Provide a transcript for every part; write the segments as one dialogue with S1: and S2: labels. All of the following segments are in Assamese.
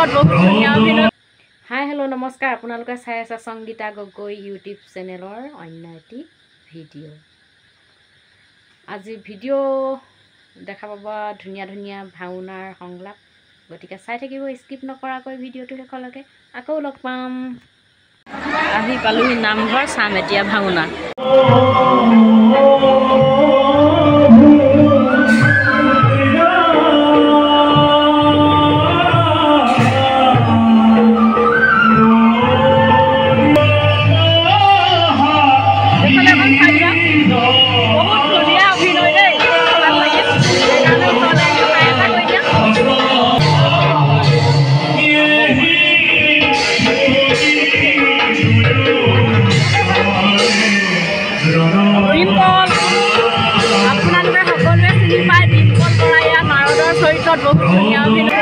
S1: চৰিত্ৰত বহুত ধুনীয়া অভিনয়। হাই হেল্ল' নমস্কাৰ, আপোনালোকে চাই আছে সংগীতা গগৈ ইউটিউব চেনেলৰ অন্য এটি ভিডিঅ'। আজি ভিডিঅ' দেখা পাব ধুনীয়া ধুনীয়া ভাওনাৰ সংলাপ, গতিকে চাই থাকিব স্কিপ নকৰাকৈ ভিডিঅ'টো শেষলৈকে। আকৌ লগ পাম। আহি পালোহি নামঘৰ, চাম এতিয়া ভাওনা। আপোনালোকে সকলোৱে চিনি পায় ডিম্পল বৰা, ইয়াৰ নাৰদৰ চৰিত্ৰত বহুত ধুনীয়া অভিনয়।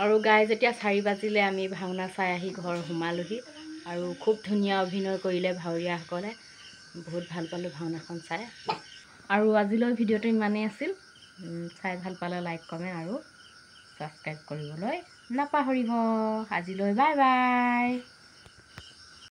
S1: আৰু গাই যেতিয়া 4 বাজিলে আমি ভাওনা চাই আহি ঘৰ সোমালোহি। আৰু খুব ধুনীয়া অভিনয় কৰিলে ভাৱৰীয়াসকলে, বহুত ভাল পালোঁ ভাওনাখন চাই। আৰু আজিলৈ ভিডিঅ'টো ইমানেই আছিল। চাই ভাল পালে লাইক কমেণ্ট আৰু ছাবস্ক্ৰাইব কৰিবলৈ নাপাহৰিব। আজিলৈ বাই বাই।